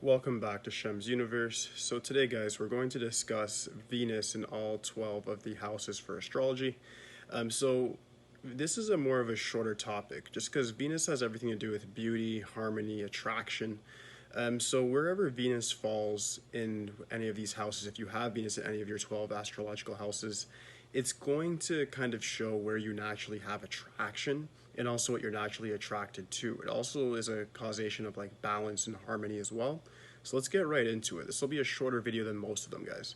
Welcome back to Shemsuniverse. So today guys, we're going to discuss Venus in all 12 of the houses for astrology. So this is a more of a shorter topic just because Venus has everything to do with beauty, harmony, attraction. So wherever Venus falls in any of these houses, if you have Venus in any of your 12 astrological houses, it's going to kind of show where you naturally have attraction and also what you're naturally attracted to. It also is a causation of like balance and harmony as well. So let's get right into it. This will be a shorter video than most of them, guys.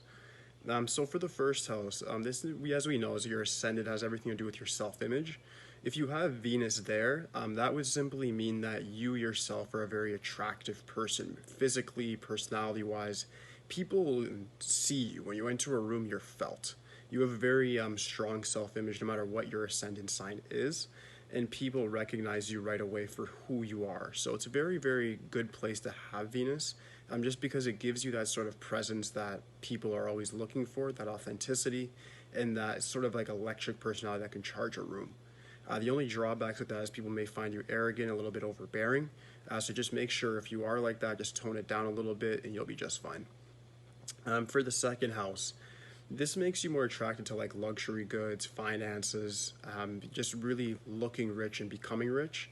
So for the first house, this, as we know, is your ascendant, has everything to do with your self-image. If you have Venus there, that would simply mean that you yourself are a very attractive person, physically, personality-wise. People see you. When you enter a room, you're felt. You have a very strong self-image no matter what your ascendant sign is, and people recognize you right away for who you are. So it's a very, very good place to have Venus, just because it gives you that sort of presence that people are always looking for, that authenticity, and that sort of like electric personality that can charge a room. The only drawbacks with that is people may find you arrogant, a little bit overbearing. So just make sure if you are like that, just tone it down a little bit and you'll be just fine. For the second house, this makes you more attracted to like luxury goods, finances, just really looking rich and becoming rich.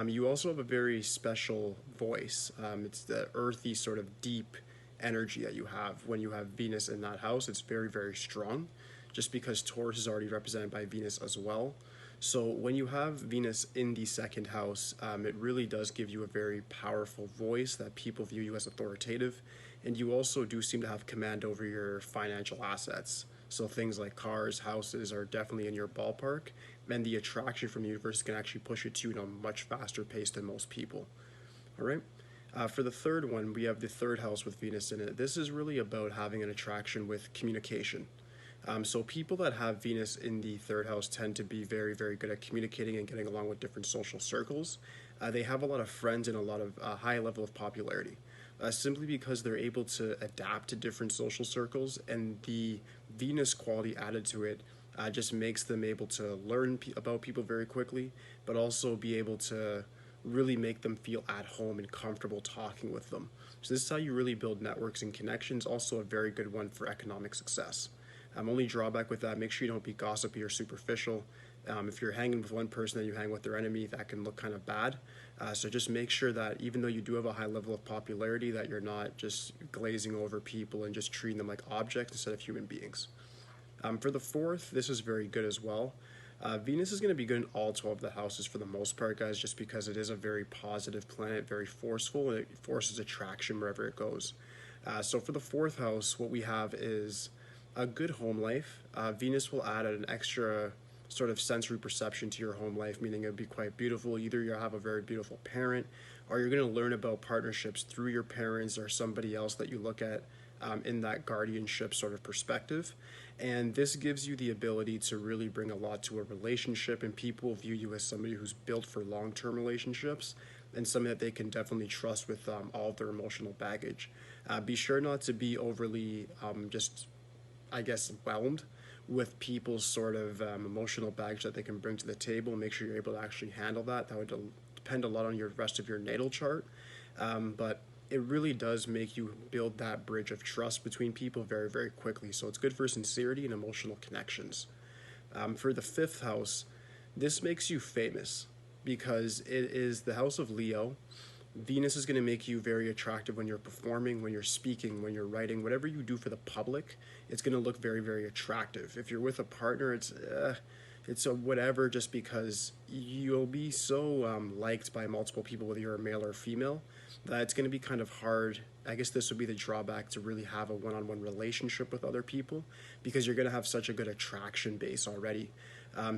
You also have a very special voice. It's the earthy sort of deep energy that you have when you have Venus in that house. It's very, very strong just because Taurus is already represented by Venus as well. So when you have Venus in the second house, it really does give you a very powerful voice that people view you as authoritative. And you also do seem to have command over your financial assets. So things like cars, houses are definitely in your ballpark. And the attraction from the universe can actually push it to you at a much faster pace than most people. All right. For the third one, we have the third house with Venus in it. This is really about having an attraction with communication. So people that have Venus in the third house tend to be very, very good at communicating and getting along with different social circles. They have a lot of friends and a lot of high level of popularity. Simply because they're able to adapt to different social circles, and the Venus quality added to it just makes them able to learn about people very quickly, but also be able to really make them feel at home and comfortable talking with them. So this is how you really build networks and connections. Also a very good one for economic success. Only drawback with that, make sure you don't be gossipy or superficial. If you're hanging with one person and you hang with their enemy, that can look kind of bad. So just make sure that even though you do have a high level of popularity, that you're not just glazing over people and just treating them like objects instead of human beings. For the fourth, this is very good as well. Venus is going to be good in all 12 of the houses for the most part, guys, just because it is a very positive planet, very forceful, and it forces attraction wherever it goes. So for the fourth house, what we have is a good home life. Venus will add an extra sort of sensory perception to your home life, meaning it would be quite beautiful. Either you have a very beautiful parent, or you're going to learn about partnerships through your parents or somebody else that you look at in that guardianship sort of perspective. And this gives you the ability to really bring a lot to a relationship, and people view you as somebody who's built for long-term relationships and somebody that they can definitely trust with all of their emotional baggage. Be sure not to be overly whelmed with people's sort of emotional baggage that they can bring to the table. Make sure you're able to actually handle that. That would depend a lot on your rest of your natal chart, but it really does make you build that bridge of trust between people very, very quickly. So it's good for sincerity and emotional connections. For the fifth house, this makes you famous because it is the house of Leo. Venus is going to make you very attractive when you're performing, when you're speaking, when you're writing. Whatever you do for the public, it's going to look very, very attractive. If you're with a partner, it's a whatever, just because you'll be so liked by multiple people, whether you're a male or female, that it's going to be kind of hard. I guess this would be the drawback to really have a one-on-one relationship with other people, because you're going to have such a good attraction base already.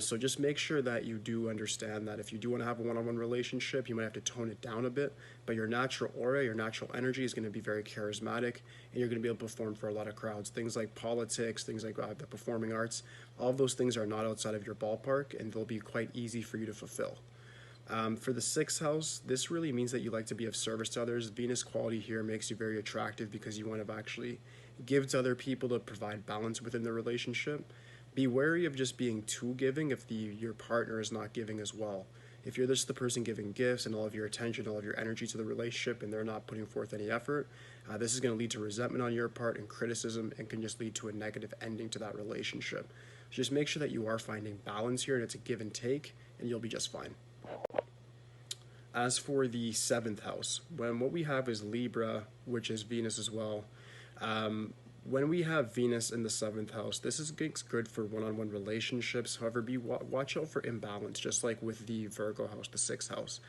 So just make sure that you do understand that if you do want to have a one-on-one relationship, you might have to tone it down a bit, but your natural aura, your natural energy is going to be very charismatic, and you're going to be able to perform for a lot of crowds. Things like politics, things like the performing arts, all of those things are not outside of your ballpark, and they'll be quite easy for you to fulfill. For the sixth house, this really means that you like to be of service to others. Venus quality here makes you very attractive because you want to actually give to other people to provide balance within the relationship. Be wary of just being too giving if your partner is not giving as well. If you're just the person giving gifts and all of your attention, all of your energy to the relationship, and they're not putting forth any effort, this is going to lead to resentment on your part and criticism, and can just lead to a negative ending to that relationship. So just make sure that you are finding balance here, and it's a give and take, and you'll be just fine. As for the 7th house, what we have is Libra, which is Venus as well. When we have Venus in the 7th house, this is good for one-on-one relationships. However, watch out for imbalance, just like with the Virgo house, the 6th house,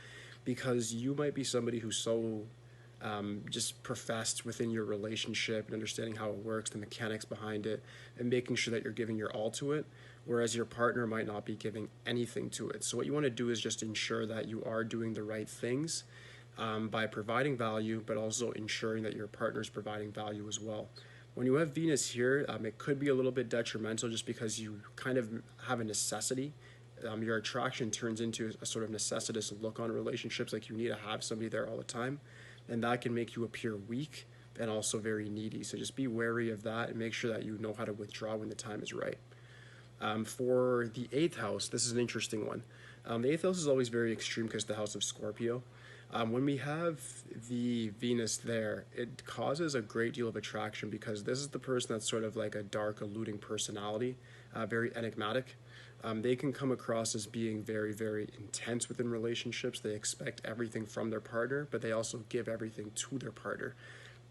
because you might be somebody who's so just professed within your relationship and understanding how it works, the mechanics behind it, and making sure that you're giving your all to it, whereas your partner might not be giving anything to it. So what you want to do is just ensure that you are doing the right things by providing value, but also ensuring that your partner is providing value as well. When you have Venus here, it could be a little bit detrimental just because you kind of have a necessity. Your attraction turns into a sort of necessitous look on relationships, like you need to have somebody there all the time, and that can make you appear weak and also very needy. So just be wary of that and make sure that you know how to withdraw when the time is right. For the 8th house, this is an interesting one. The 8th house is always very extreme because it's the house of Scorpio. When we have the Venus there, it causes a great deal of attraction because this is the person that's sort of like a dark, eluding personality, very enigmatic. They can come across as being very, very intense within relationships. They expect everything from their partner, but they also give everything to their partner.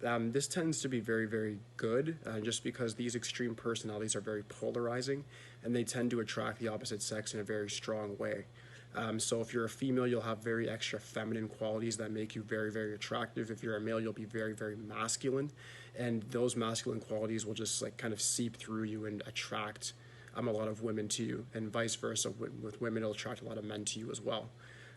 This tends to be very, very good just because these extreme personalities are very polarizing, and they tend to attract the opposite sex in a very strong way. So if you're a female, you'll have very extra feminine qualities that make you very, very attractive. If you're a male, you'll be very, very masculine, and those masculine qualities will just like kind of seep through you and attract a lot of women to you, and vice versa. With women, it'll attract a lot of men to you as well.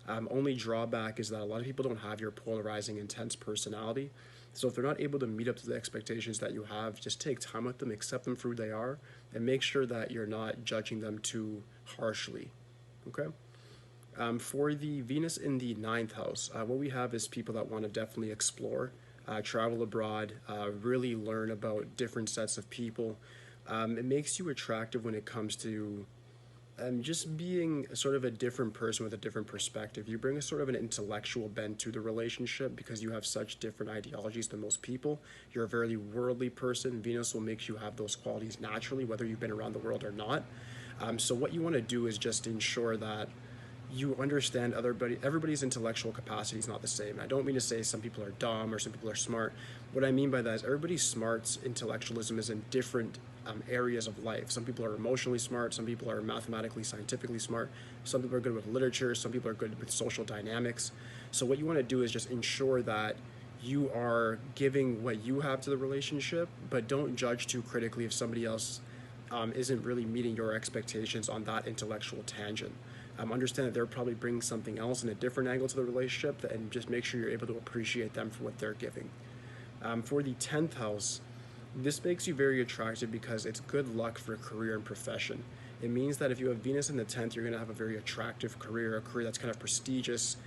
Only drawback is that a lot of people don't have your polarizing, intense personality. So if they're not able to meet up to the expectations that you have, just take time with them, accept them for who they are, and make sure that you're not judging them too harshly. Okay? For the Venus in the 9th house, what we have is people that want to definitely explore, travel abroad, really learn about different sets of people. It makes you attractive when it comes to just being sort of a different person with a different perspective. You bring a sort of an intellectual bent to the relationship because you have such different ideologies than most people. You're a very worldly person. Venus will make you have those qualities naturally, whether you've been around the world or not. So what you want to do is just ensure that you understand everybody's intellectual capacity is not the same. I don't mean to say some people are dumb or some people are smart. What I mean by that is everybody's smarts intellectualism is in different areas of life. Some people are emotionally smart, some people are mathematically, scientifically smart, some people are good with literature, some people are good with social dynamics. So what you want to do is just ensure that you are giving what you have to the relationship, but don't judge too critically if somebody else isn't really meeting your expectations on that intellectual tangent. Understand that they're probably bringing something else in a different angle to the relationship, and just make sure you're able to appreciate them for what they're giving. For the 10th house, this makes you very attractive because it's good luck for career and profession. It means that if you have Venus in the 10th, you're going to have a very attractive career, a career that's kind of prestigious,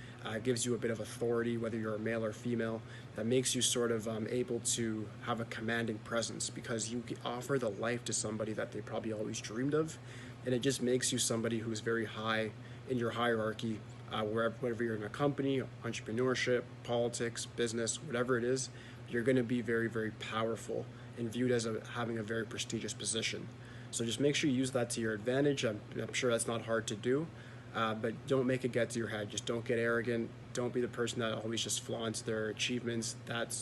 gives you a bit of authority, whether you're a male or female, that makes you sort of able to have a commanding presence because you offer the life to somebody that they probably always dreamed of, and it just makes you somebody who's very high in your hierarchy, whether you're in a company, entrepreneurship, politics, business, whatever it is, you're going to be very, very powerful and viewed as having a very prestigious position. So just make sure you use that to your advantage. I'm sure that's not hard to do, but don't make it get to your head. Just don't get arrogant. Don't be the person that always just flaunts their achievements. That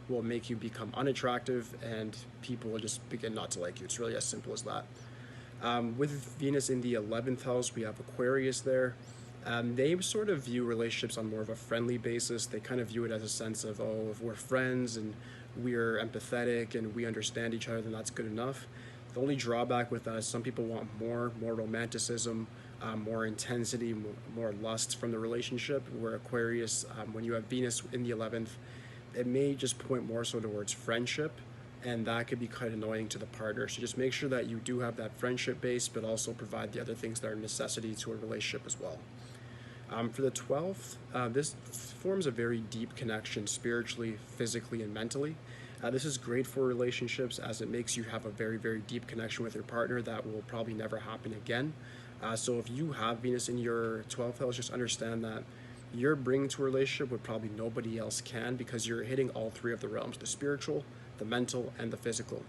will make you become unattractive, and people will just begin not to like you. It's really as simple as that. With Venus in the 11th house, we have Aquarius there. They sort of view relationships on more of a friendly basis. They kind of view it as a sense of, oh, if we're friends and we're empathetic and we understand each other, then that's good enough. The only drawback with that is some people want more romanticism, more intensity, more lust from the relationship, where Aquarius, when you have Venus in the 11th, it may just point more so towards friendship, and that could be quite annoying to the partner. So just make sure that you do have that friendship base, but also provide the other things that are a necessity to a relationship as well. For the 12th, this forms a very deep connection spiritually, physically, and mentally. This is great for relationships as it makes you have a very, very deep connection with your partner that will probably never happen again. So if you have Venus in your 12th house, just understand that you're bringing to a relationship what probably nobody else can, because you're hitting all three of the realms: the spiritual, the mental, and the physical.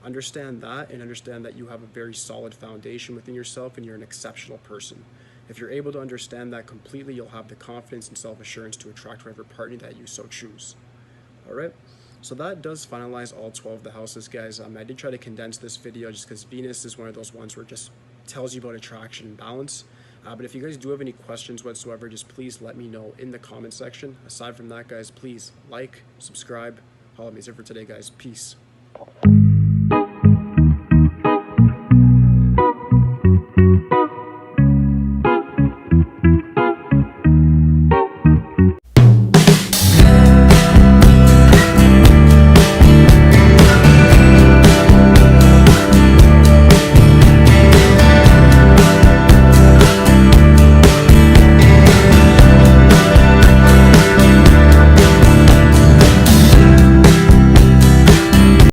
Understand that, and understand that you have a very solid foundation within yourself and you're an exceptional person. If you're able to understand that completely, you'll have the confidence and self-assurance to attract whatever partner that you so choose. All right, so that does finalize all 12 of the houses, guys. I did try to condense this video just because Venus is one of those ones where it just tells you about attraction and balance. But if you guys do have any questions whatsoever, just please let me know in the comment section. Aside from that, guys, please like, subscribe. All of me is it for today, guys. Peace.